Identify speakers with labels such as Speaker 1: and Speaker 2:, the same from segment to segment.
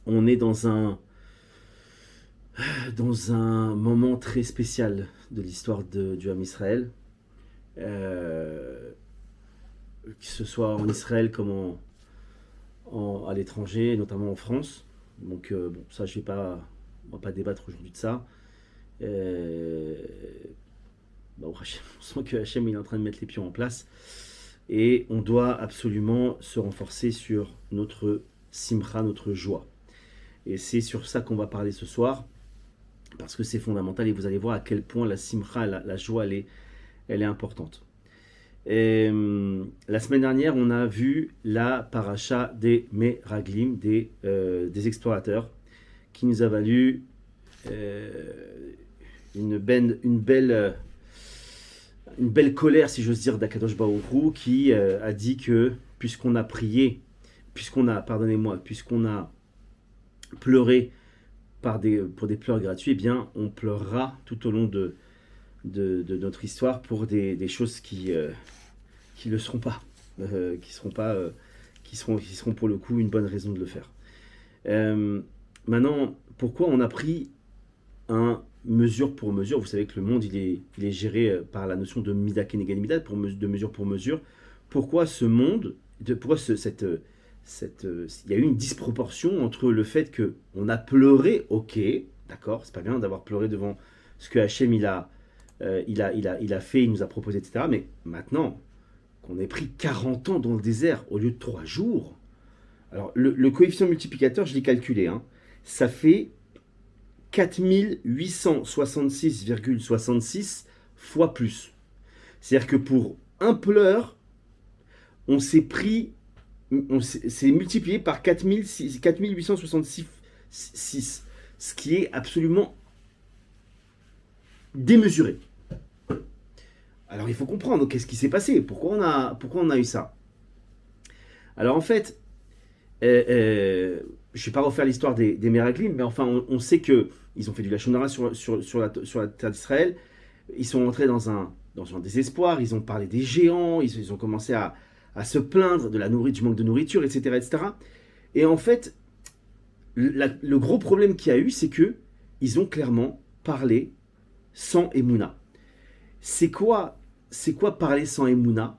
Speaker 1: on est dans un moment très spécial de l'histoire du Ham Israël, euh, que ce soit en Israël comme à l'étranger, notamment en France. Donc bon, ça, on va pas débattre aujourd'hui de ça. Euh, Bon, on sent que Hachem il est en train de mettre les pions en place et on doit absolument se renforcer sur notre simcha, notre joie. Et c'est sur ça qu'on va parler ce soir parce que c'est fondamental et vous allez voir à quel point la simcha, la joie, elle est importante. La semaine dernière, on a vu la paracha des Meraglim, des explorateurs, qui nous a valu une belle colère, si j'ose dire, d'Akadosh Baruch Hu, qui a dit que puisqu'on a prié, puisqu'on a pleuré pour des pleurs gratuits, eh bien, on pleurera tout au long de notre histoire pour des choses qui le seront pas, qui seront pour le coup une bonne raison de le faire. Maintenant, pourquoi on a pris un mesure pour mesure? Vous savez que le monde il est géré par la notion de mida kenegan mida, de mesure pour mesure. Pourquoi ce monde, pourquoi il y a eu une disproportion entre le fait que on a pleuré, ok, d'accord, c'est pas bien d'avoir pleuré devant ce que Hachem il a fait, il nous a proposé, etc. Mais maintenant qu'on ait pris 40 ans dans le désert au lieu de 3 jours, alors le coefficient multiplicateur, je l'ai calculé, hein, ça fait 4866,66 fois plus. C'est-à-dire que pour un pleur, on s'est multiplié par 4866, ce qui est absolument démesuré. Alors il faut comprendre qu'est-ce qui s'est passé, pourquoi on a eu ça. Alors en fait, je ne vais pas refaire l'histoire des Meraglim, mais enfin on sait que ils ont fait du Lachon Hara sur la terre d'Israël. Ils sont entrés dans un désespoir. Ils ont parlé des géants. Ils ont commencé à se plaindre du manque de nourriture, etc., etc. Et en fait, le gros problème qu'il y a eu, c'est que ils ont clairement parlé sans Emouna. C'est quoi parler sans Emouna?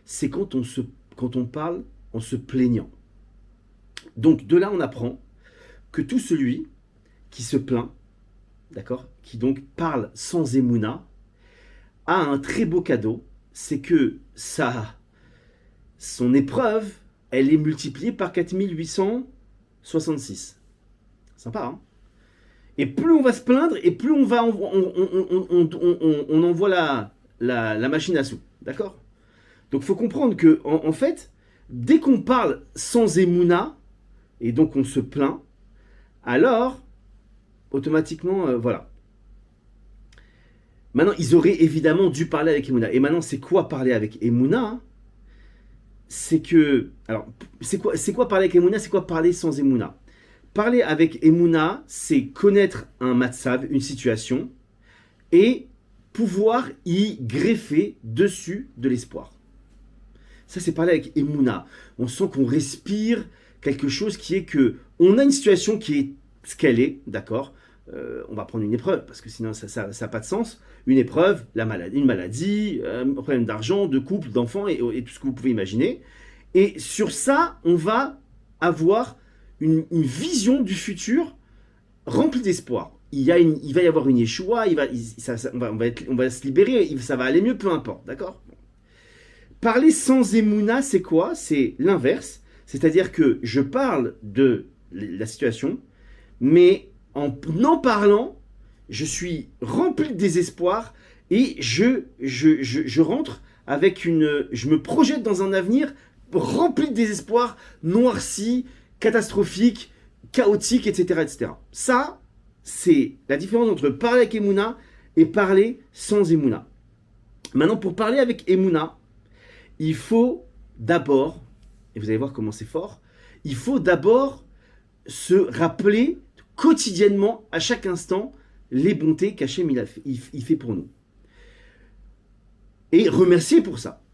Speaker 1: C'est quand on parle en se plaignant. Donc de là, on apprend que tout celui qui se plaint, d'accord, qui donc parle sans émouna, a un très beau cadeau, c'est que son épreuve, elle est multipliée par 4866. Sympa, hein? Et plus on va se plaindre, et plus on envoie la machine à sous, d'accord? Donc il faut comprendre que, en fait, dès qu'on parle sans émouna, et donc on se plaint, alors automatiquement, voilà. Maintenant, ils auraient évidemment dû parler avec Emouna. Et maintenant, c'est quoi parler avec Emouna? C'est que... Alors, c'est quoi parler avec Emouna? C'est quoi parler sans Emouna? Parler avec Emouna, c'est connaître un matzav, une situation, et pouvoir y greffer dessus de l'espoir. Ça, c'est parler avec Emouna. On sent qu'on respire quelque chose qui est que... On a une situation qui est ce qu'elle est, d'accord? On va prendre une épreuve, parce que sinon ça n'a pas de sens. Une épreuve, une maladie, un problème d'argent, de couple, d'enfants, et tout ce que vous pouvez imaginer. Et sur ça, on va avoir une vision du futur remplie d'espoir. Il va y avoir une Yeshua, on va se libérer, ça va aller mieux, peu importe, d'accord? Parler sans émouna, c'est quoi? C'est l'inverse. C'est-à-dire que je parle de la situation, mais en parlant, je suis rempli de désespoir et je rentre avec je me projette dans un avenir rempli de désespoir, noirci, catastrophique, chaotique, etc., etc. Ça, c'est la différence entre parler avec Emouna et parler sans Emouna. Maintenant, pour parler avec Emouna, il faut d'abord, et vous allez voir comment c'est fort, il faut d'abord se rappeler quotidiennement, à chaque instant, les bontés qu'Hachem il fait pour nous. Et remercier pour ça.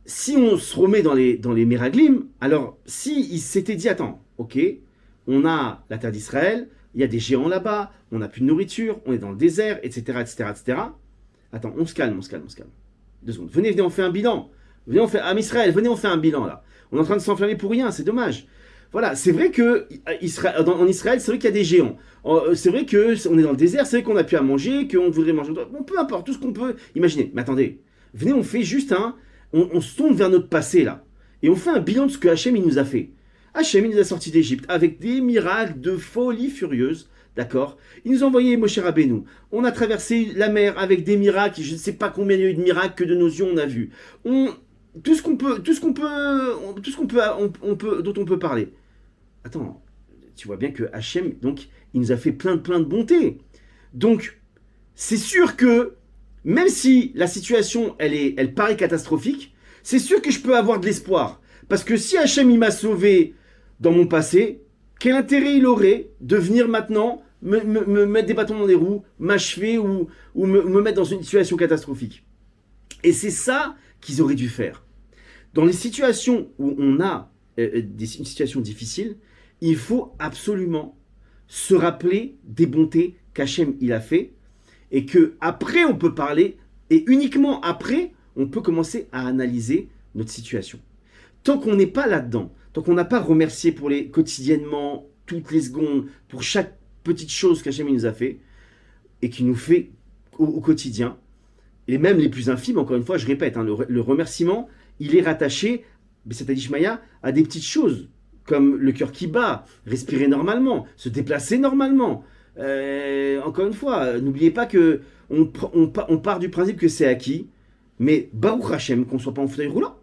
Speaker 1: Si on se remet dans les Meraglim, alors si il s'était dit, attends, ok, on a la terre d'Israël, il y a des géants là-bas, on n'a plus de nourriture, on est dans le désert, etc., etc., etc. Attends, on se calme. 2 secondes. Venez, on fait un bilan. Venez, on fait Israël, venez, on fait un bilan là. On est en train de s'enflammer pour rien, c'est dommage. Voilà, c'est vrai que en Israël, c'est vrai qu'il y a des géants. C'est vrai qu'on est dans le désert, c'est vrai qu'on a plus à manger, qu'on voudrait manger. Bon, peu importe, tout ce qu'on peut imaginer. Mais attendez, venez, on fait juste un. On se tourne vers notre passé là. Et on fait un bilan de ce que Hachem il nous a fait. Hachem il nous a sortis d'Égypte avec des miracles de folie furieuse. D'accord. Il nous a envoyé Moshe Rabbeinu. On a traversé la mer avec des miracles. Je ne sais pas combien il y a eu de miracles que de nos yeux on a vu. Tout ce qu'on peut, dont on peut parler. Attends, tu vois bien que Hachem, donc, il nous a fait plein de bontés. Donc, c'est sûr que, même si la situation, elle paraît catastrophique, c'est sûr que je peux avoir de l'espoir. Parce que si Hachem, il m'a sauvé dans mon passé, quel intérêt il aurait de venir maintenant me mettre des bâtons dans les roues, m'achever ou me mettre dans une situation catastrophique. Et c'est ça qu'ils auraient dû faire. Dans les situations où on a une situation difficile, il faut absolument se rappeler des bontés qu'Hachem il a fait et que après on peut parler et uniquement après on peut commencer à analyser notre situation. Tant qu'on n'est pas là-dedans, tant qu'on n'a pas remercié pour les quotidiennement, toutes les secondes, pour chaque petite chose qu'Hachem il nous a fait et qu'il nous fait au quotidien, et même les plus infimes, encore une fois, je répète, hein, le remerciement, il est rattaché, c'est-à-dire à des petites choses, comme le cœur qui bat, respirer normalement, se déplacer normalement. Encore une fois, n'oubliez pas que on part du principe que c'est acquis, mais Baruch Hashem, qu'on ne soit pas en fauteuil roulant.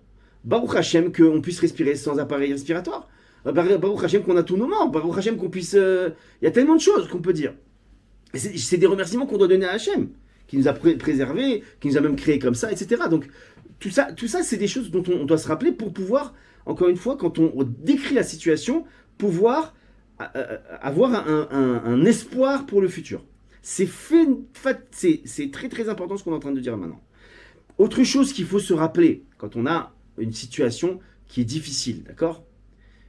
Speaker 1: Baruch Hashem, qu'on puisse respirer sans appareil respiratoire. Baruch Hashem, qu'on a tous nos membres. Baruch Hashem, qu'on puisse... Il y a tellement de choses qu'on peut dire. C'est des remerciements qu'on doit donner à Hashem, qui nous a préservés, qui nous a même créés comme ça, etc. Donc, tout ça c'est des choses dont on doit se rappeler pour pouvoir, encore une fois, quand on décrit la situation, pouvoir avoir un espoir pour le futur. C'est très très important ce qu'on est en train de dire maintenant. Autre chose qu'il faut se rappeler quand on a une situation qui est difficile, d'accord ?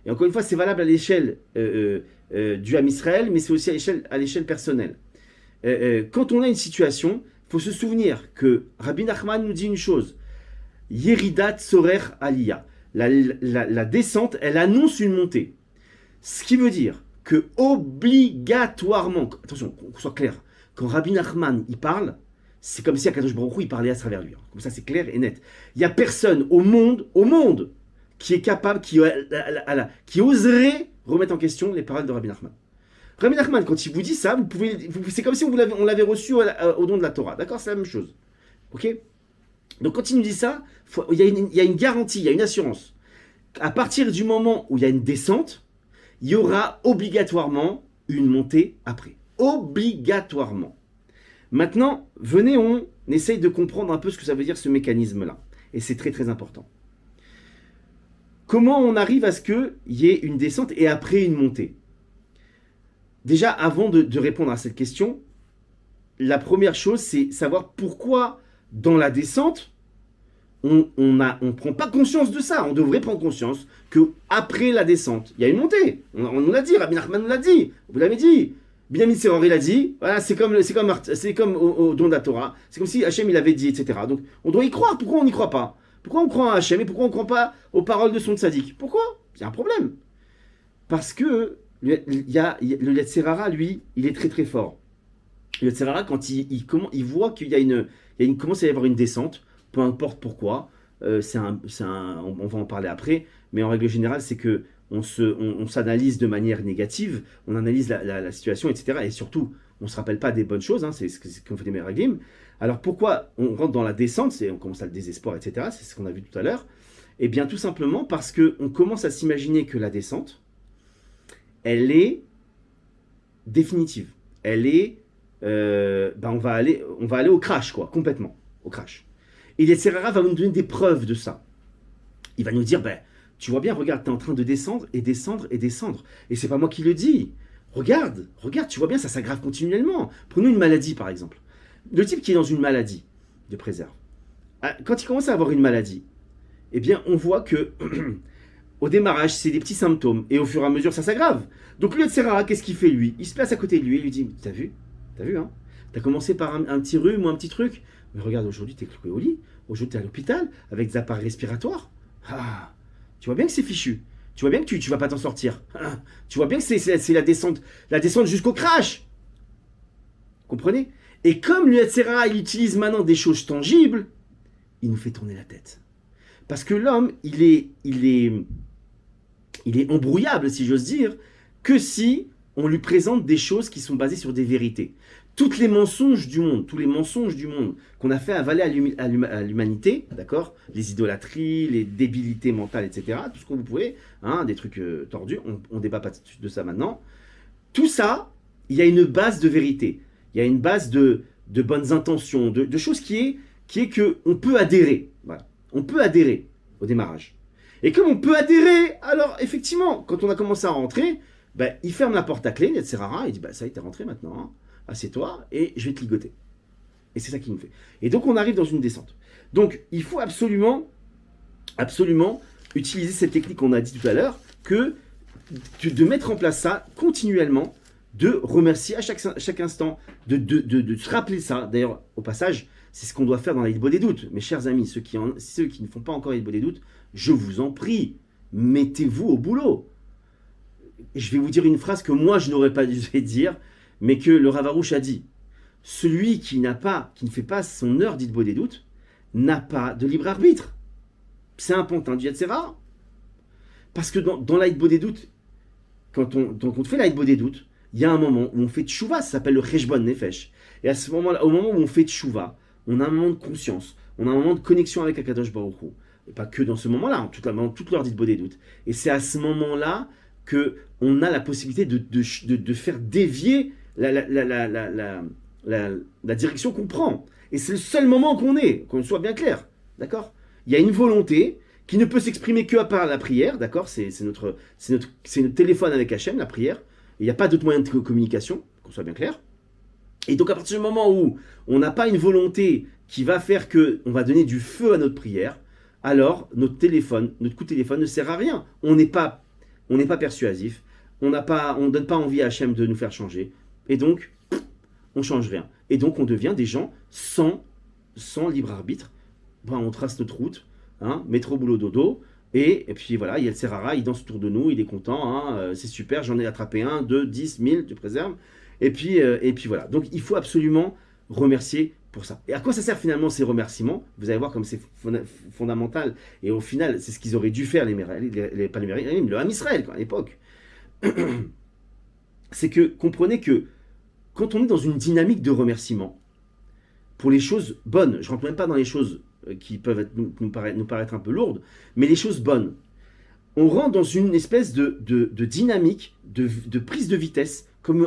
Speaker 1: Et encore une fois, c'est valable à l'échelle du Ham Israël, mais c'est aussi à l'échelle personnelle. Quand on a une situation, il faut se souvenir que Rabbi Nachman nous dit une chose. Yeridat Sorer Aliyah. La descente, elle annonce une montée. Ce qui veut dire que obligatoirement, attention, qu'on soit clair, quand Rabbi Nachman il parle, c'est comme si Akadosh Baruch Hu il parlait à travers lui. Comme ça, c'est clair et net. Il n'y a personne au monde, qui est capable, qui oserait remettre en question les paroles de Rabbi Nachman. Rabbi Nachman, quand il vous dit ça, c'est comme si on l'avait reçu au don de la Torah. D'accord ? C'est la même chose. Ok ? Donc quand il nous dit ça, il y a une garantie, il y a une assurance. À partir du moment où il y a une descente, il y aura obligatoirement une montée après. Obligatoirement. Maintenant, venez, on essaye de comprendre un peu ce que ça veut dire ce mécanisme-là. Et c'est très très important. Comment on arrive à ce qu'il y ait une descente et après une montée ? Déjà, avant de répondre à cette question, la première chose, c'est savoir pourquoi dans la descente, on ne prend pas conscience de ça. On devrait prendre conscience qu'après la descente, il y a une montée. On nous l'a dit, Rabbi Nachman nous l'a dit, vous l'avez dit. Binyamin Serori l'a dit, voilà, c'est comme au don de la Torah, c'est comme si Hachem il avait dit, etc. Donc on doit y croire, pourquoi on n'y croit pas ? Pourquoi on croit à Hachem et pourquoi on ne croit pas aux paroles de son tzaddik ? Pourquoi ? C'est un problème. Parce que le Yetzer Hara, lui, il est très très fort. Le Yetzer Hara, quand il voit qu'il y a commence à y avoir une descente, peu importe pourquoi, on va en parler après, mais en règle générale, c'est que on s'analyse de manière négative, on analyse la situation, etc. Et surtout, on ne se rappelle pas des bonnes choses, hein, c'est ce qu'on fait des Meraglim. Alors pourquoi on rentre dans la descente, on commence à le désespoir, etc. C'est ce qu'on a vu tout à l'heure. Eh bien tout simplement parce qu'on commence à s'imaginer que la descente, elle est définitive. Elle est, on va aller au crash, quoi, complètement, au crash. Et Yetzer Hara va nous donner des preuves de ça. Il va nous dire, tu vois bien, regarde, tu es en train de descendre et descendre et descendre. Et c'est pas moi qui le dis. Regarde, tu vois bien, ça s'aggrave continuellement. Prenons une maladie, par exemple. Le type qui est dans une maladie de préserve, quand il commence à avoir une maladie, eh bien, on voit que au démarrage, c'est des petits symptômes. Et au fur et à mesure, ça s'aggrave. Donc le Yetzer Hara, qu'est-ce qu'il fait lui? Il se place à côté de lui et lui dit, t'as vu? T'as vu, hein? T'as commencé par un petit rhume ou un petit truc. Mais regarde, aujourd'hui, t'es cloué au lit. Aujourd'hui, t'es à l'hôpital avec des appareils respiratoires. Ah, tu vois bien que c'est fichu. Tu vois bien que tu vas pas t'en sortir. Ah, tu vois bien que c'est la descente jusqu'au crash. Comprenez? Et comme le Yetzer Hara, il utilise maintenant des choses tangibles, il nous fait tourner la tête. Parce que l'homme, il est embrouillable, si j'ose dire, que si on lui présente des choses qui sont basées sur des vérités. Tous les mensonges du monde qu'on a fait avaler à l'humanité, d'accord, les idolâtries, les débilités mentales, etc., tout ce que vous pouvez, hein, des trucs tordus, on débat pas de ça maintenant. Tout ça, il y a une base de vérité, il y a une base de bonnes intentions, de choses qui est que on peut adhérer. Voilà. On peut adhérer au démarrage. Et comme on peut adhérer, alors effectivement, quand on a commencé à rentrer, ben, il ferme la porte à clé, Yetzer Hara, il dit bah, ça y est, t'es rentré maintenant, hein. Assieds-toi et je vais te ligoter. Et c'est ça qu'il nous fait. Et donc on arrive dans une descente. Donc il faut absolument utiliser cette technique qu'on a dit tout à l'heure, de mettre en place ça continuellement, de remercier à chaque instant, de se rappeler ça. D'ailleurs, au passage, c'est ce qu'on doit faire dans la Hitbod des doutes. Mes chers amis, ceux qui ne font pas encore la Hitbod des doutes, je vous en prie, mettez-vous au boulot. Je vais vous dire une phrase que moi je n'aurais pas dû dire, mais que le Rav Arush a dit. Celui qui ne fait pas son heure d'Hitbod des doutes, n'a pas de libre arbitre. C'est un pantin du Yetzer Hara. Parce que dans la Hitbod des doutes, quand on fait la Hitbod des doutes, il y a un moment où on fait tchouva, ça s'appelle le Cheshbon Nefesh. Et à ce moment-là, au moment où on fait tchouva, on a un moment de conscience, on a un moment de connexion avec Akadosh Baruch Hu. Et pas que dans ce moment-là, toute l'heure d'Hitbod des doutes. Et c'est à ce moment-là qu'on a la possibilité de faire dévier la direction qu'on prend. Et c'est le seul moment qu'on soit bien clair. D'accord? Il y a une volonté qui ne peut s'exprimer que par la prière. D'accord? C'est notre téléphone avec Hachem, la prière. Il n'y a pas d'autre moyen de communication, qu'on soit bien clair. Et donc à partir du moment où on n'a pas une volonté qui va faire qu'on va donner du feu à notre prière, alors notre coup de téléphone ne sert à rien. On n'est pas persuasif, on ne donne pas envie à Hachem de nous faire changer. Et donc, on ne change rien. Et donc on devient des gens sans libre arbitre. Ben, on trace notre route, hein, métro, boulot, dodo. Et puis voilà, il y a le Yetzer Hara, il danse autour de nous, il est content, hein, c'est super, j'en ai attrapé 1, 2, 10, 1000, tu préserves. Et puis voilà. Donc il faut absolument remercier pour ça. Et à quoi ça sert finalement ces remerciements? Vous allez voir comme c'est fondamental. Et au final, c'est ce qu'ils auraient dû faire, pas les Méraïm, le Ham Israël à l'époque. C'est que, comprenez que quand on est dans une dynamique de remerciement, pour les choses bonnes, je ne rentre même pas dans les choses qui peuvent nous paraître un peu lourdes, mais les choses bonnes, on rentre dans une espèce de dynamique, de prise de vitesse, comme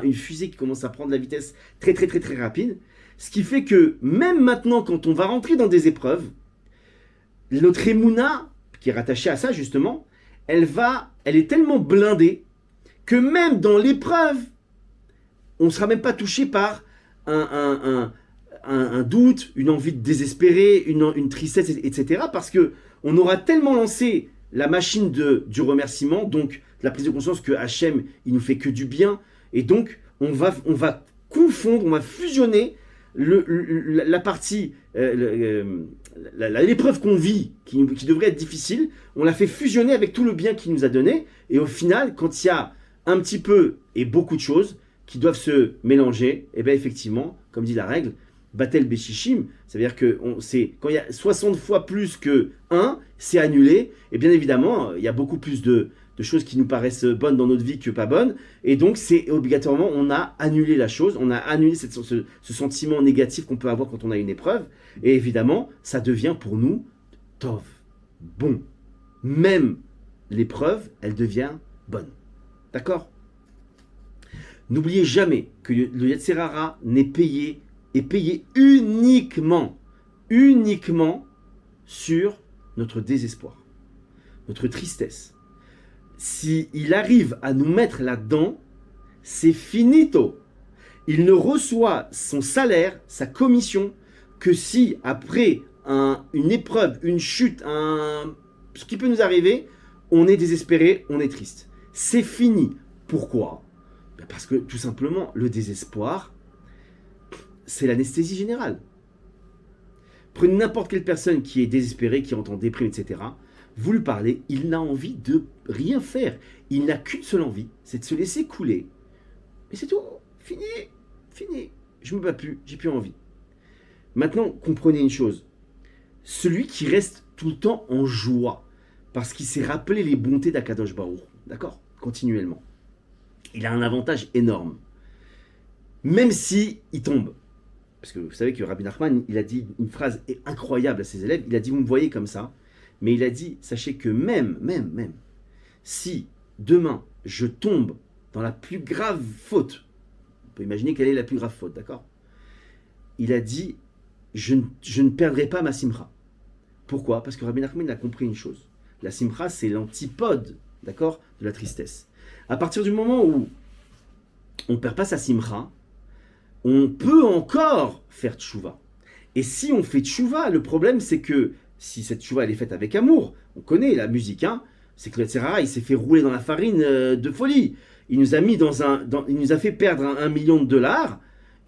Speaker 1: une fusée qui commence à prendre la vitesse très très très très rapide, ce qui fait que même maintenant quand on va rentrer dans des épreuves, notre émouna, qui est rattachée à ça justement, elle est tellement blindée que même dans l'épreuve, on ne sera même pas touché par un doute, une envie de désespérer, une tristesse, etc. Parce qu'on aura tellement lancé la machine du remerciement, donc la prise de conscience que Hachem, il nous fait que du bien. Et donc, on va confondre, on va fusionner la partie, l'épreuve qu'on vit, qui devrait être difficile, on la fait fusionner avec tout le bien qu'il nous a donné. Et au final, quand il y a un petit peu et beaucoup de choses qui doivent se mélanger, et bien effectivement, comme dit la règle, Batel Beshishim, c'est-à-dire que quand il y a 60 fois plus que 1, c'est annulé. Et bien évidemment, il y a beaucoup plus de choses qui nous paraissent bonnes dans notre vie que pas bonnes. Et donc, c'est obligatoirement, on a annulé la chose, on a annulé ce sentiment négatif qu'on peut avoir quand on a une épreuve. Et évidemment, ça devient pour nous tov, bon. Même l'épreuve, elle devient bonne. D'accord? N'oubliez jamais que le Yetzer Hara est payé uniquement sur notre désespoir, notre tristesse. S'il arrive à nous mettre là-dedans, c'est finito. Il ne reçoit son salaire, sa commission, que si après une épreuve, une chute, ce qui peut nous arriver, on est désespéré, on est triste. C'est fini. Pourquoi? Parce que tout simplement, le désespoir, c'est l'anesthésie générale. Prenez n'importe quelle personne qui est désespérée, qui entend déprime, etc. Vous lui parlez, il n'a envie de rien faire. Il n'a qu'une seule envie, c'est de se laisser couler. Et c'est tout. Fini. Fini. Je ne me bats plus, j'ai plus envie. Maintenant, comprenez une chose. Celui qui reste tout le temps en joie, parce qu'il s'est rappelé les bontés d'Akadosh Baruch, d'accord? Continuellement. Il a un avantage énorme. Même si il tombe. Parce que vous savez que Rabbi Nachman, il a dit une phrase incroyable à ses élèves. Il a dit, vous me voyez comme ça. Mais il a dit, sachez que même, si demain je tombe dans la plus grave faute, on peut imaginer quelle est la plus grave faute, d'accord? Il a dit, je ne perdrai pas ma simcha. Pourquoi? Parce que Rabbi Nachman a compris une chose. La simcha, c'est l'antipode, d'accord, de la tristesse. À partir du moment où on ne perd pas sa simcha, on peut encore faire tchouva. Et si on fait tchouva, le problème c'est que si cette tchouva elle est faite avec amour, on connaît la musique, hein, c'est que le Tzerara il s'est fait rouler dans la farine de folie. Il nous a mis il nous a fait perdre $1 million.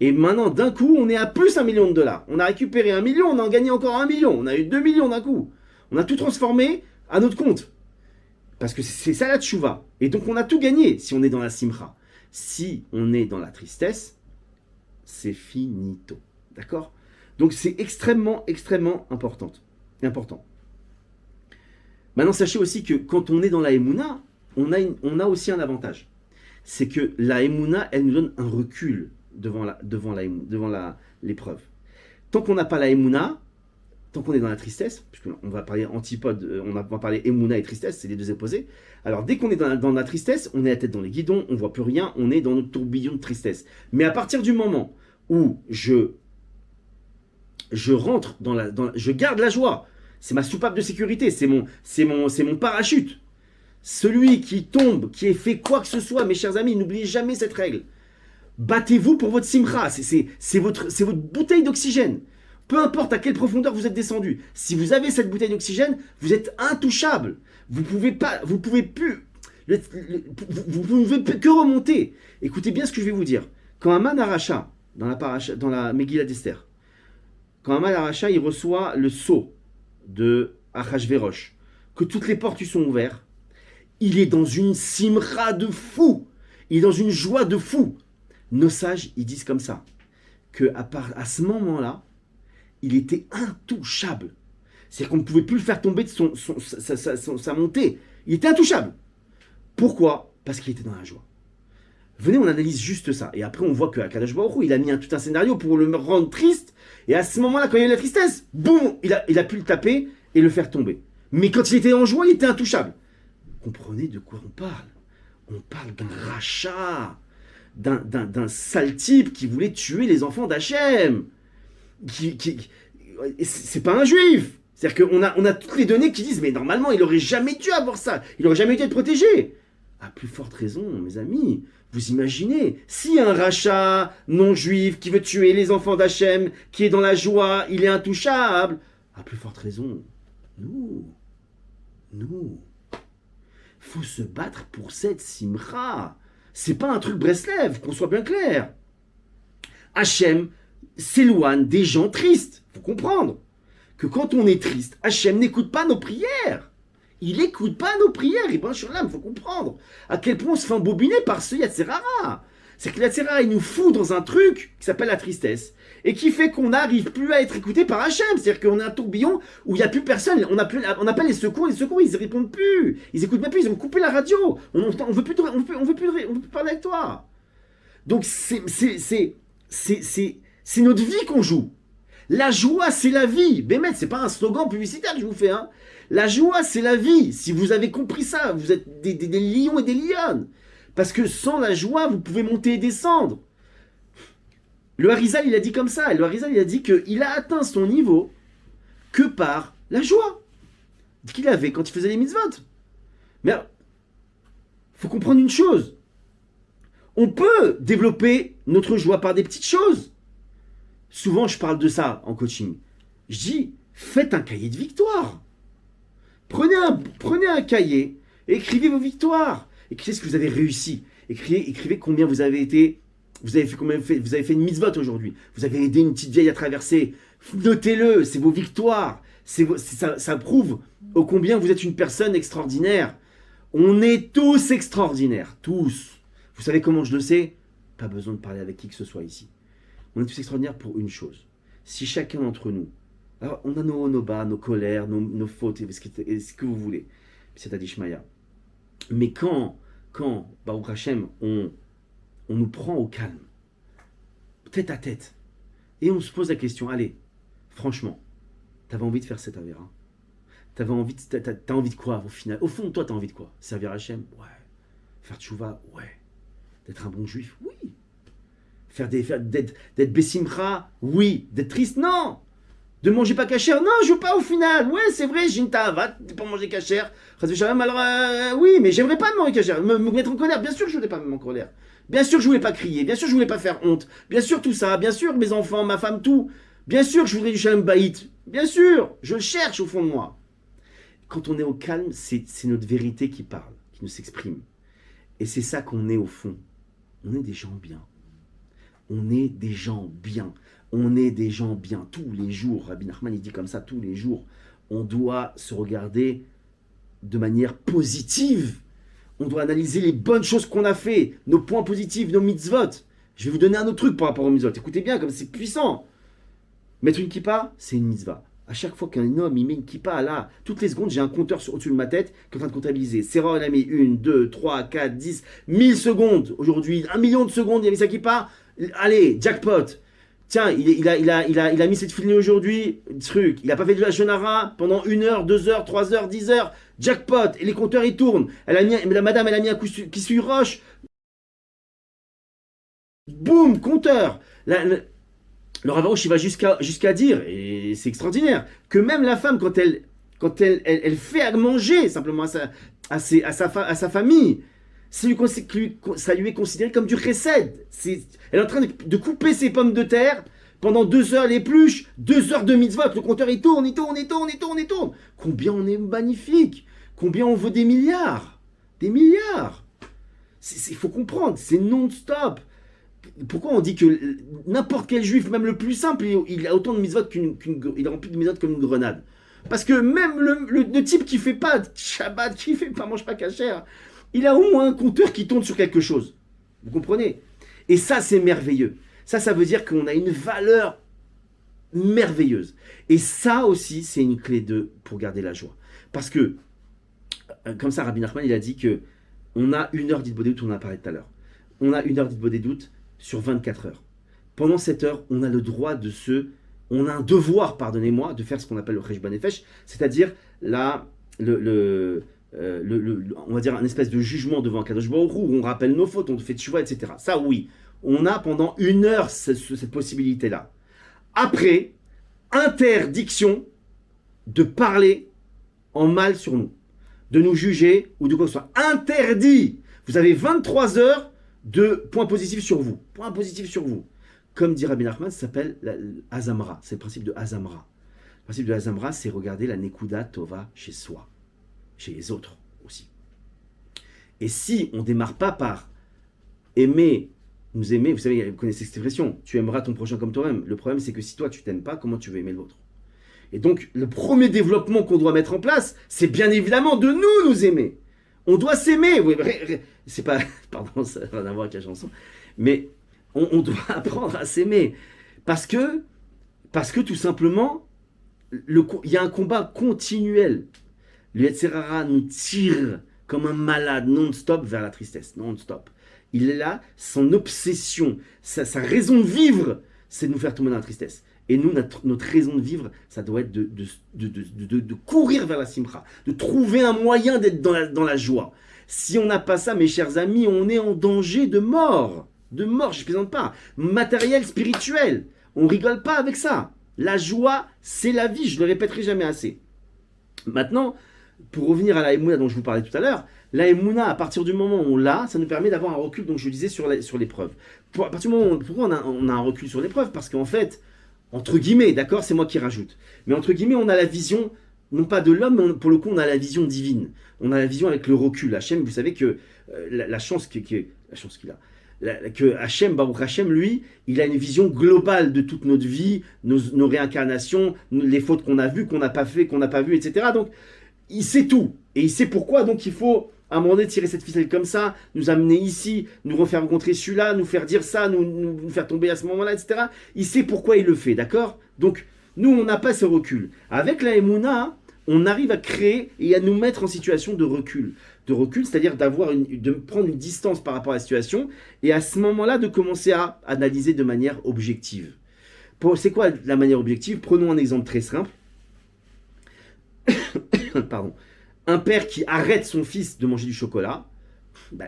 Speaker 1: Et maintenant d'un coup on est à plus $1 million. On a récupéré 1 million, on a en gagné encore 1 million. On a eu 2 millions d'un coup. On a tout transformé à notre compte. Parce que c'est ça la tchouva. Et donc on a tout gagné si on est dans la simcha. Si on est dans la tristesse, c'est finito. D'accord? Donc c'est extrêmement important. Maintenant, sachez aussi que quand on est dans la Emouna, on a aussi un avantage. C'est que la Emouna, elle nous donne un recul devant l'épreuve. Tant qu'on n'a pas la Emouna, tant qu'on est dans la tristesse, puisqu'on va parler antipode, on va parler Emouna et tristesse, c'est les deux opposés. Alors dès qu'on est dans la tristesse, on est la tête dans les guidons, on voit plus rien, on est dans notre tourbillon de tristesse. Mais à partir du moment où je rentre je garde la joie, c'est ma soupape de sécurité, c'est mon parachute. Celui qui tombe, qui ait fait quoi que ce soit, mes chers amis, n'oubliez jamais cette règle. Battez-vous pour votre simcha, c'est votre bouteille d'oxygène. Peu importe à quelle profondeur vous êtes descendu, si vous avez cette bouteille d'oxygène, vous êtes intouchable. Vous pouvez plus que remonter. Écoutez bien ce que je vais vous dire. Quand Haman Aracha, dans la Megillah d'Esther, quand Haman Aracha, il reçoit le sceau de Achashverosh, que toutes les portes lui sont ouvertes, il est dans une simra de fou. Il est dans une joie de fou. Nos sages, ils disent comme ça, à ce moment-là, il était intouchable. C'est-à-dire qu'on ne pouvait plus le faire tomber de sa montée. Il était intouchable. Pourquoi? Parce qu'il était dans la joie. Venez, on analyse juste ça. Et après, on voit qu'Akadosh Baruch Hu, il a mis tout un scénario pour le rendre triste. Et à ce moment-là, quand il y a eu la tristesse, boum, il a pu le taper et le faire tomber. Mais quand il était en joie, il était intouchable. Comprenez de quoi on parle? On parle d'un rachat, d'un sale type qui voulait tuer les enfants d'Hachem. C'est pas un juif. C'est-à-dire qu'on a toutes les données qui disent mais normalement il aurait jamais dû avoir ça, il aurait jamais dû être protégé. À plus forte raison, mes amis, vous imaginez, si un rachat non juif qui veut tuer les enfants d'Hachem, qui est dans la joie, il est intouchable, à plus forte raison, nous, faut se battre pour cette simra. C'est pas un truc Breslev, qu'on soit bien clair. Hachem s'éloigne des gens tristes. Faut comprendre que quand on est triste, Hachem n'écoute pas nos prières. Il n'écoute pas nos prières. Et bien sur l'âme, faut comprendre à quel point on se fait embobiner par ce Yatzerara. C'est que le Yatzerara, il nous fout dans un truc qui s'appelle la tristesse et qui fait qu'on n'arrive plus à être écouté par Hachem. C'est-à-dire qu'on a un tourbillon où il n'y a plus personne. On appelle les secours, ils ne répondent plus. Ils n'écoutent même plus, ils ont coupé la radio. On veut plus parler avec toi. Donc c'est notre vie qu'on joue. La joie, c'est la vie. Bémet, c'est pas un slogan publicitaire que je vous fais. Hein. La joie, c'est la vie. Si vous avez compris ça, vous êtes des lions et des lionnes. Parce que sans la joie, vous pouvez monter et descendre. Le Harizal, il a dit comme ça. Le Harizal, il a dit qu'il a atteint son niveau que par la joie qu'il avait quand il faisait les mitzvot. Mais faut comprendre une chose. On peut développer notre joie par des petites choses. Souvent, je parle de ça en coaching. Je dis, faites un cahier de victoire. Prenez un cahier Écrivez vos victoires. Écrivez ce que vous avez réussi. Écrivez combien vous avez été. Vous avez fait une mitzvot aujourd'hui. Vous avez aidé une petite vieille à traverser. Notez-le, c'est vos victoires. Ça prouve ô combien vous êtes une personne extraordinaire. On est tous extraordinaires, tous. Vous savez comment je le sais? Pas besoin de parler avec qui que ce soit ici. On est tous extraordinaires pour une chose. Si chacun d'entre nous, alors on a nos hauts, nos bas, nos colères, nos fautes, et ce que vous voulez, c'est Adishmaya. Mais quand Baruch Hashem, on nous prend au calme, tête à tête, et on se pose la question, allez, franchement, t'avais envie de faire cette avéra? T'as envie de quoi au final? Au fond, toi, t'as envie de quoi? Servir Hachem? Ouais. Faire tchouva? Ouais. D'être un bon juif? Oui. D'être bessimcha? Oui. D'être triste? Non. De manger pas cachère? Non, je veux pas au final. Ouais, c'est vrai, j'ai une tava de pas manger cachère. Alors, oui, mais j'aimerais pas manger cachère. Me mettre en colère. Bien sûr que je voulais pas me mettre en colère. Bien sûr que je voulais pas crier. Bien sûr que je voulais pas faire honte. Bien sûr tout ça. Bien sûr mes enfants, ma femme, tout. Bien sûr que je voudrais du shalom baït. Bien sûr. Je le cherche au fond de moi. Quand on est au calme, c'est notre vérité qui parle, qui nous s'exprime. Et c'est ça qu'on est au fond. On est des gens bien. On est des gens bien. On est des gens bien. Tous les jours, Rabbi Nachman, il dit comme ça, tous les jours, on doit se regarder de manière positive. On doit analyser les bonnes choses qu'on a fait, nos points positifs, nos mitzvot. Je vais vous donner un autre truc par rapport aux mitzvot. Écoutez bien, comme c'est puissant. Mettre une kippa, c'est une mitzvah. À chaque fois qu'un homme il met une kippa, là, toutes les secondes, j'ai un compteur au-dessus de ma tête qui est en train de comptabiliser. Serra, il a mis 1, 2, 3, 4, 10, 1000 secondes. Aujourd'hui, 1 million de secondes, il a mis sa kippa. Allez, jackpot. Tiens, il a mis cette filet aujourd'hui, truc. Il n'a pas fait de la shonara pendant 1 heure, 2 heures, 3 heures, 10 heures. Jackpot. Et les compteurs, ils tournent. La madame, elle a mis un coup qui suit roche. Boum, compteur. Le Ravarouche, il va jusqu'à dire, et c'est extraordinaire, que même la femme, quand elle fait à manger simplement à sa famille, ça lui est considéré comme du chesed. Elle est en train de couper ses pommes de terre pendant 2 heures, l'épluche, 2 heures de mitzvot, le compteur il tourne. Combien on est magnifique, combien on vaut des milliards. Il faut comprendre, c'est non-stop. Pourquoi on dit que n'importe quel juif, même le plus simple, il a autant de mitzvot il remplit de mitzvot comme une grenade? Parce que même le type qui fait pas Shabbat, mange pas cachère, il a au moins un compteur qui tourne sur quelque chose. Vous comprenez? Et ça, c'est merveilleux. Ça veut dire qu'on a une valeur merveilleuse. Et ça aussi, c'est une clé pour garder la joie. Parce que, comme ça, Rabbi Nachman, il a dit que on a 1 heure d'Hitbodedut, on en a parlé tout à l'heure. On a 1 heure d'Hitbodedut sur 24 heures. Pendant cette heure, on a le droit on a un devoir, pardonnez-moi, de faire ce qu'on appelle le Cheshbon Nefesh, c'est-à-dire on va dire un espèce de jugement devant Kadosh Baruch Hu, où on rappelle nos fautes, on fait tchouva, etc. Ça, oui, on a pendant 1 heure cette possibilité-là. Après, interdiction de parler en mal sur nous, de nous juger ou de quoi que ce soit. Interdit. Vous avez 23 heures de points positifs sur vous. Points positifs sur vous. Comme dit Rabbi Nachman, ça s'appelle Azamra. C'est le principe de Azamra. Le principe de Azamra, c'est regarder la Nekuda Tova chez soi, chez les autres aussi. Et si on ne démarre pas par nous aimer, vous savez, vous connaissez cette expression, tu aimeras ton prochain comme toi-même. Le problème, c'est que si toi, tu t'aimes pas, comment tu veux aimer l'autre? Et donc, le premier développement qu'on doit mettre en place, c'est bien évidemment de nous aimer. On doit s'aimer. Oui, c'est pas, pardon, ça n'a rien à voir avec la chanson, mais on doit apprendre à s'aimer. Parce que tout simplement, il y a un combat continuel. Le Yetzer Hara nous tire comme un malade non-stop vers la tristesse, non-stop. Il est là, son obsession, sa raison de vivre, c'est de nous faire tomber dans la tristesse. Et nous, notre raison de vivre, ça doit être de courir vers la simcha, de trouver un moyen d'être dans la joie. Si on n'a pas ça, mes chers amis, on est en danger de mort. De mort, je ne plaisante pas. Matériel, spirituel. On rigole pas avec ça. La joie, c'est la vie, je ne le répéterai jamais assez. Maintenant, pour revenir à la Emouna dont je vous parlais tout à l'heure, la Emouna, à partir du moment où on l'a, ça nous permet d'avoir un recul, donc je disais, sur l'épreuve. À partir du moment où pourquoi on a un recul sur l'épreuve? Parce qu'en fait, entre guillemets, d'accord, c'est moi qui rajoute, mais entre guillemets, on a la vision non pas de l'homme, mais pour le coup, on a la vision divine. On a la vision avec le recul. Hachem, vous savez que la chance la chance qu'il a, que Hachem, Baruch Hachem, lui, il a une vision globale de toute notre vie, nos réincarnations, les fautes qu'on a vues, qu'on n'a pas fait, qu'on n'a pas vues, etc. Donc, il sait tout. Et il sait pourquoi. Donc, il faut, à un moment donné, tirer cette ficelle comme ça, nous amener ici, nous refaire rencontrer celui-là, nous faire dire ça, nous faire tomber à ce moment-là, etc. Il sait pourquoi il le fait, d'accord? Donc, nous, on n'a pas ce recul. Avec la Emouna, on arrive à créer et à nous mettre en situation de recul. De recul, c'est-à-dire de prendre une distance par rapport à la situation et à ce moment-là de commencer à analyser de manière objective. C'est quoi la manière objective? Prenons un exemple très simple. Pardon. Un père qui arrête son fils de manger du chocolat,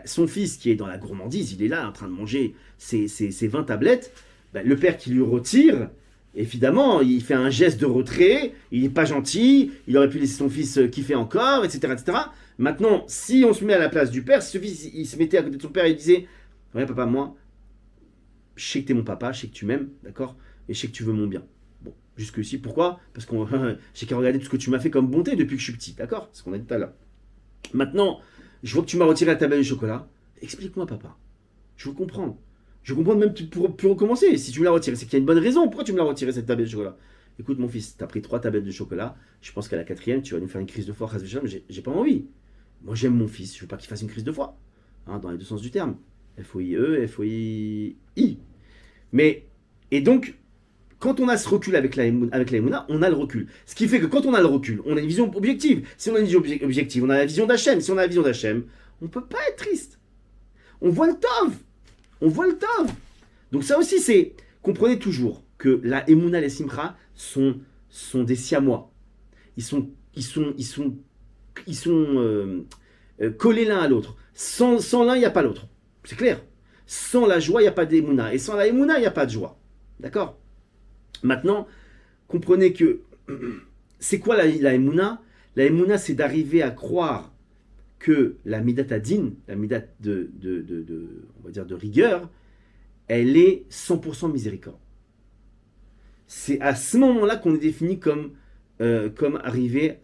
Speaker 1: son fils qui est dans la gourmandise, il est là en train de manger ses 20 tablettes, le père qui lui retire, évidemment, il fait un geste de retrait, il n'est pas gentil, il aurait pu laisser son fils kiffer encore, etc., etc. Maintenant, si on se met à la place du père, si ce fils il se mettait à côté de son père et il disait « Ouais, papa, moi, je sais que t'es mon papa, je sais que tu m'aimes, d'accord? Et je sais que tu veux mon bien. » Bon, jusque-ci, pourquoi? Parce que j'ai qu'à regarder tout ce que tu m'as fait comme bonté depuis que je suis petit, d'accord? C'est ce qu'on a dit tout à l'heure. Maintenant, je vois que tu m'as retiré la tablette de chocolat. Explique-moi, papa. Je veux comprendre. Je veux comprendre même pour recommencer. Si tu me l'as retiré, c'est qu'il y a une bonne raison. Pourquoi tu me l'as retiré cette tablette de chocolat? Écoute, mon fils, tu as pris 3 tablettes de chocolat. Je pense qu'à la 4e, tu vas nous faire une crise de foi. J'ai pas envie. Moi, j'aime mon fils. Je veux pas qu'il fasse une crise de foi. Hein, dans les deux sens du terme. F-O-I-E, F-O-I-I. Mais, et donc, quand on a ce recul avec la Emouna, on a le recul. Ce qui fait que quand on a le recul, on a une vision objective. Si on a une vision objective, on a la vision d'Hachem. Si on a la vision d'Hachem, on ne peut pas être triste. On voit le tov. On voit le tov. Donc ça aussi, c'est... Comprenez toujours que la Emouna et la Simcha sont des siamois. Ils sont collés l'un à l'autre. Sans l'un, il n'y a pas l'autre. C'est clair. Sans la joie, il n'y a pas d'Emouna. Et sans la Emouna, il n'y a pas de joie. D'accord? Maintenant, comprenez que c'est quoi la Emouna? La Emouna, c'est d'arriver à croire que la Midat Adin, la Midat on va dire de rigueur, elle est 100% miséricorde. C'est à ce moment-là qu'on est défini comme arriver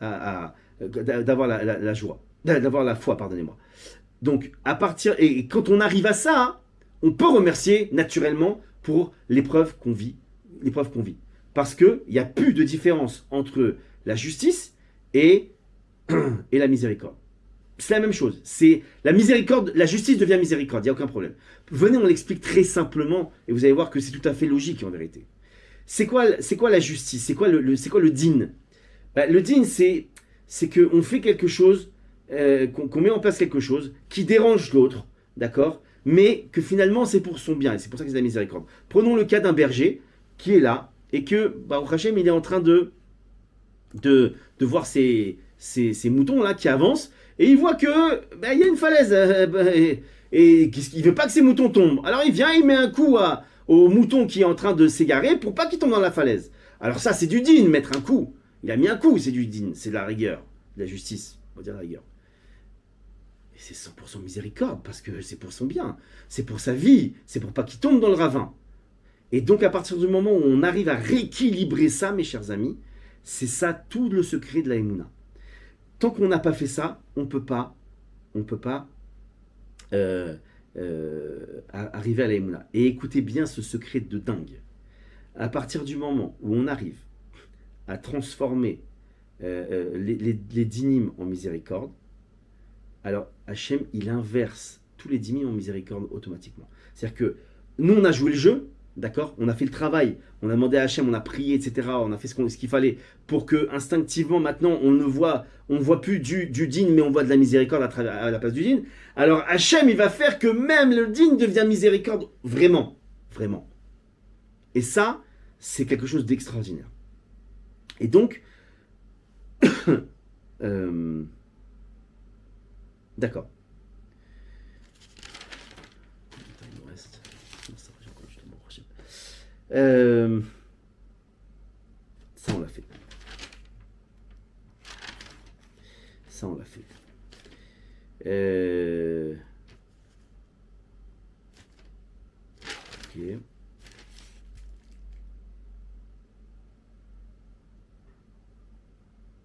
Speaker 1: d'avoir la joie, d'avoir la foi, pardonnez-moi. Donc, et quand on arrive à ça, on peut remercier naturellement pour l'épreuve qu'on vit. Parce qu'il n'y a plus de différence entre la justice et la miséricorde. C'est la même chose. C'est la miséricorde, la justice devient miséricorde, il n'y a aucun problème. Venez, on l'explique très simplement, et vous allez voir que c'est tout à fait logique en vérité. C'est quoi la justice? C'est quoi le din? Le din, c'est qu'on fait quelque chose, qu'on met en place quelque chose qui dérange l'autre, d'accord? Mais que finalement c'est pour son bien, et c'est pour ça que c'est la miséricorde. Prenons le cas d'un berger qui est là, et que Baruch Hashem, il est en train de voir ses moutons là qui avancent, et il voit que il y a une falaise, et il veut pas que ses moutons tombent. Alors il vient, il met un coup au mouton qui est en train de s'égarer pour pas qu'il tombe dans la falaise. Alors ça, c'est du digne, mettre un coup. Il a mis un coup, c'est du digne, c'est de la rigueur, de la justice, on va dire la rigueur. Et c'est 100% miséricorde, parce que c'est pour son bien, c'est pour sa vie, c'est pour pas qu'il tombe dans le ravin. Et donc à partir du moment où on arrive à rééquilibrer ça, mes chers amis, c'est ça tout le secret de la Emouna. Tant qu'on n'a pas fait ça, on peut pas arriver à la Emouna. Et écoutez bien ce secret de dingue. À partir du moment où on arrive à transformer les dynimes en miséricorde, alors Hachem, il inverse tous les dynimes en miséricorde automatiquement. C'est-à-dire que nous, on a joué le jeu, d'accord? On a fait le travail, on a demandé à Hachem, on a prié, etc. On a fait ce qu'il fallait pour que instinctivement, maintenant, on ne voit plus du digne, mais on voit de la miséricorde à la place du digne. Alors Hachem, il va faire que même le digne devient miséricorde vraiment, vraiment. Et ça, c'est quelque chose d'extraordinaire. Et donc, d'accord. Il me reste. Ça, on l'a fait. Ok.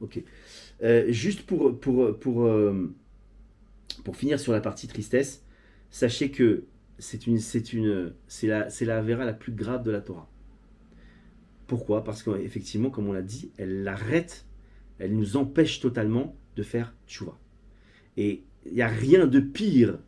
Speaker 1: Ok. Juste pour finir sur la partie tristesse, sachez que c'est la Avera la plus grave de la Torah. Pourquoi? Parce qu'effectivement, comme on l'a dit, elle l'arrête, elle nous empêche totalement de faire tchouva. Et il n'y a rien de pire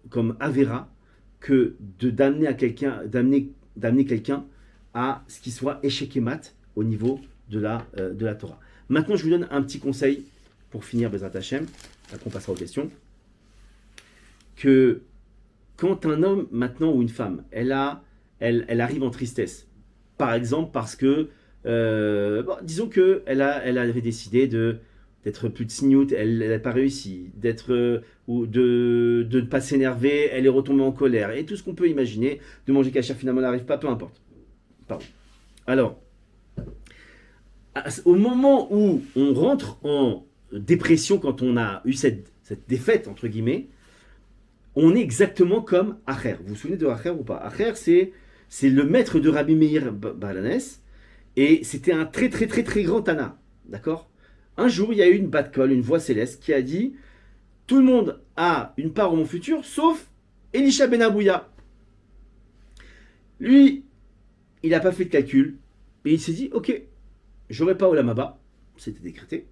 Speaker 1: comme Avera que d'amener quelqu'un à ce qui soit échec et mat au niveau de la Torah. Maintenant, je vous donne un petit conseil pour finir Bezrat Hashem, après on passera aux questions. Que quand un homme maintenant ou une femme, elle arrive en tristesse, par exemple parce que, disons que elle avait décidé d'être plus de signoute, elle n'a pas réussi, ou de ne pas s'énerver, elle est retombée en colère, et tout ce qu'on peut imaginer, de manger cachère finalement n'arrive pas, peu importe. Pardon. Alors, au moment où on rentre en dépression, quand on a eu cette défaite, entre guillemets, on est exactement comme Acher. Vous vous souvenez de Acher ou pas? Acher, c'est le maître de Rabbi Meir Balanes, et c'était un très très très très grand Tana. D'accord? Un jour, il y a eu une bat kol, une voix céleste, qui a dit tout le monde a une part au mon futur, sauf Elisha Ben Abouya. Lui, il n'a pas fait de calcul, et il s'est dit ok, j'aurai pas Olam Haba, c'était décrété,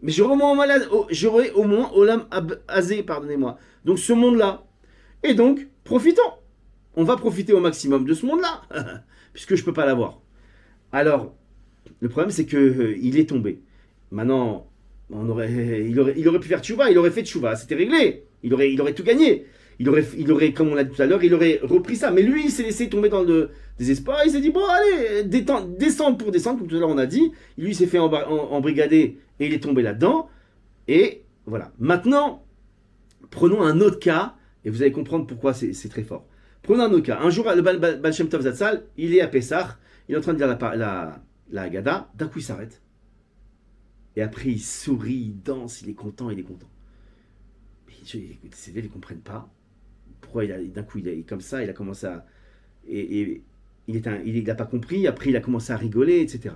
Speaker 1: mais j'aurai au moins Olam Azé, pardonnez-moi. Donc ce monde-là. Et donc, profitons. On va profiter au maximum de ce monde-là, puisque je ne peux pas l'avoir. Alors, le problème, c'est qu'il est tombé. Maintenant, il aurait pu faire tchouva, il aurait fait tchouva, c'était réglé. Il aurait tout gagné. Il aurait, comme on l'a dit tout à l'heure, il aurait repris ça. Mais lui, il s'est laissé tomber dans le désespoir. Il s'est dit, bon, allez, descendre pour descendre, comme tout à l'heure on a dit. Lui, il s'est fait embrigader et il est tombé là-dedans. Et voilà. Maintenant, prenons un autre cas, et vous allez comprendre pourquoi c'est très fort. Prenons un autre cas. Un jour, le Baal Shem Tov Zatzal, il est à Pessah, il est en train de dire la Haggadah, d'un coup il s'arrête. Et après il sourit, il danse, il est content, il est content. Mais ses élèves ne comprennent pas pourquoi d'un coup il est comme ça, il a commencé à... Et il n'a pas compris, après il a commencé à rigoler, etc.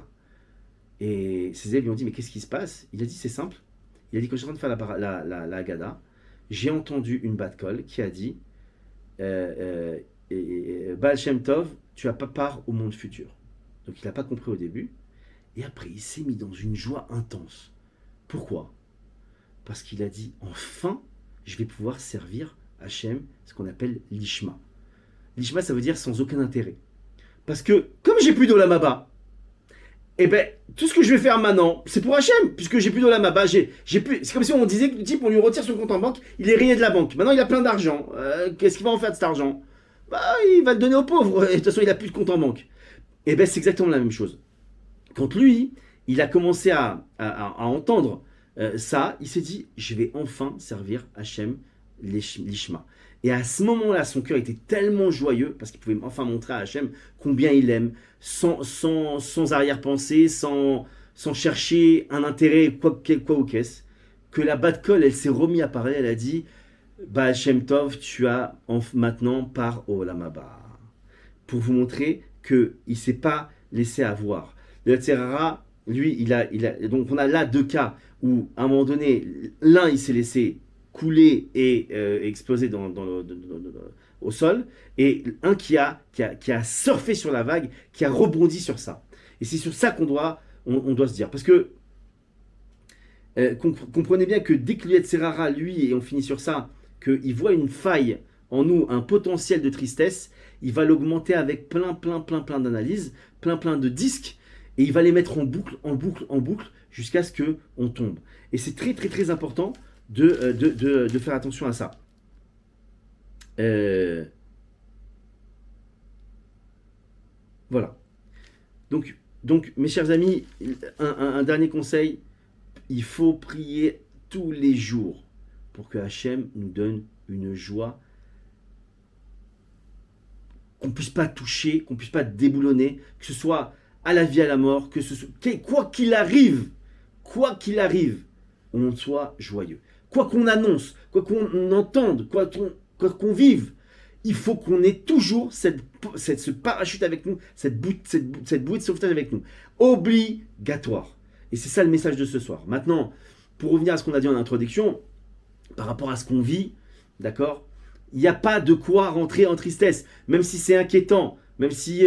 Speaker 1: Et ses élèves lui ont dit, mais qu'est-ce qui se passe? Il a dit, c'est simple. Il a dit, quand je suis en train de faire la Haggadah, j'ai entendu une bat kol qui a dit Baal Shem Tov, tu n'as pas part au monde futur. Donc il n'a pas compris au début. Et après, il s'est mis dans une joie intense. Pourquoi? Parce qu'il a dit, enfin, je vais pouvoir servir Hachem, ce qu'on appelle l'ishma. L'ishma, ça veut dire sans aucun intérêt. Parce que, comme j'ai plus d'Olam Haba, eh ben, tout ce que je vais faire maintenant, c'est pour Hachem, puisque j'ai plus d'Olam Haba, j'ai plus... C'est comme si on disait que le type, on lui retire son compte en banque, il est rayé de la banque. Maintenant, il a plein d'argent. Qu'est-ce qu'il va en faire de cet argent? Bah, il va le donner aux pauvres. Et de toute façon, il a plus de compte en banque. Eh ben, c'est exactement la même chose. Quand lui, il a commencé à entendre ça, il s'est dit, je vais enfin servir Hachem l'Ishma. Et à ce moment-là, son cœur était tellement joyeux, parce qu'il pouvait enfin montrer à Hachem combien il aime, sans arrière-pensée, sans chercher un intérêt, quoi ou qu'est-ce, que la bat kol, elle s'est remise à parler, elle a dit, Baal Shem Tov, tu as maintenant part au Olam Haba. Pour vous montrer qu'il ne s'est pas laissé avoir. Le Tzerara, lui, donc on a là deux cas où, à un moment donné, l'un, il s'est laissé couler et exploser au sol, et un qui a surfé sur la vague, qui a rebondi sur ça. Et c'est sur ça qu'on doit se dire. Parce que, comprenez bien que dès que le Tzerara, lui, et on finit sur ça, qu'il voit une faille en nous, un potentiel de tristesse, il va l'augmenter avec plein d'analyses, plein de disques, et il va les mettre en boucle, jusqu'à ce qu'on tombe. Et c'est très important de faire attention à ça. Voilà. Donc, mes chers amis, un dernier conseil, il faut prier tous les jours pour que Hachem nous donne une joie qu'on ne puisse pas toucher, qu'on ne puisse pas déboulonner, que ce soit à la vie, à la mort, quoi qu'il arrive, on soit joyeux. Quoi qu'on annonce, quoi qu'on entende, quoi qu'on vive, il faut qu'on ait toujours ce parachute avec nous, cette bouée de sauvetage avec nous. Obligatoire. Et c'est ça le message de ce soir. Maintenant, pour revenir à ce qu'on a dit en introduction, par rapport à ce qu'on vit, d'accord, il n'y a pas de quoi rentrer en tristesse, même si c'est inquiétant, même si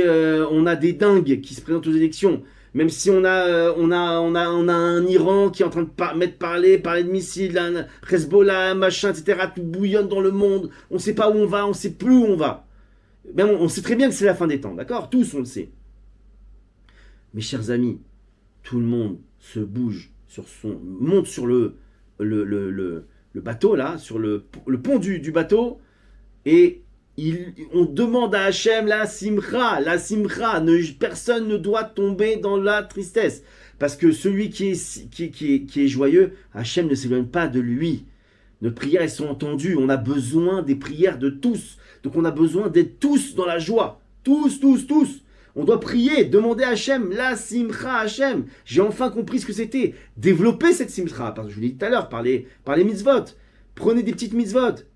Speaker 1: on a des dingues qui se présentent aux élections, même si on a un Iran qui est en train de parler de missiles, un Hezbollah, machin, etc., tout bouillonne dans le monde, on ne sait pas où on va, on ne sait plus où on va. Mais on sait très bien que c'est la fin des temps, d'accord? Tous on le sait. Mes chers amis, tout le monde se bouge, monte sur le bateau, là, sur le pont du bateau, et on demande à Hachem la simcha, personne ne doit tomber dans la tristesse. Parce que celui qui est joyeux, Hachem ne s'éloigne pas de lui. Nos prières, elles sont entendues. On a besoin des prières de tous. Donc on a besoin d'être tous dans la joie. Tous. On doit prier, demander à Hachem, la simcha Hachem. J'ai enfin compris ce que c'était. Développer cette simcha. Parce que je vous l'ai dit tout à l'heure, par les mitzvot. Prenez des petites mitzvot.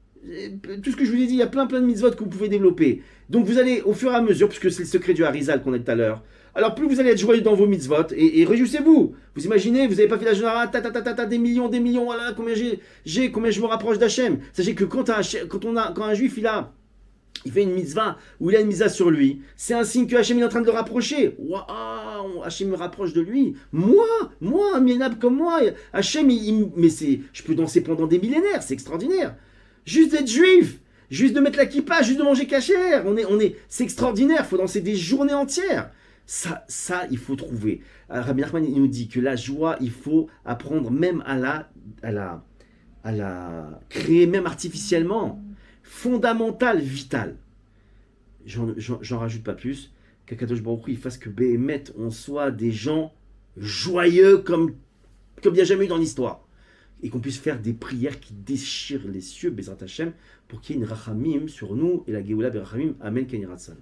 Speaker 1: Tout ce que je vous ai dit, il y a plein de mitzvot que vous pouvez développer. Donc vous allez, au fur et à mesure, puisque c'est le secret du Harizal qu'on a dit tout à l'heure, alors plus vous allez être joyeux dans vos mitzvot, et réjouissez-vous. Vous imaginez, vous n'avez pas fait la générale, des millions, voilà, combien combien je me rapproche d'Hachem. Sachez que quand un juif, il fait une mitzvah, ou il a une mitzvah sur lui, c'est un signe que Hachem est en train de le rapprocher. Waouh, Hachem me rapproche de lui. Moi, un minable comme moi, Hachem, je peux danser pendant des millénaires, c'est extraordinaire. Juste d'être juif, juste de mettre la kippa, juste de manger cachère, c'est extraordinaire, il faut danser des journées entières. Ça, il faut trouver. Rabbi Nachman, il nous dit que la joie, il faut apprendre même à la créer, même artificiellement. Fondamentale, vitale. J'en rajoute pas plus. Qu'Akadosh Baruch Hu, il fasse que Béhémet, on soit des gens joyeux comme il n'y a jamais eu dans l'histoire. Et qu'on puisse faire des prières qui déchirent les cieux, Bezrat Hashem, pour qu'il y ait une rachamim sur nous et la Géoula Berachamim. Amen, Ken Yiratzal.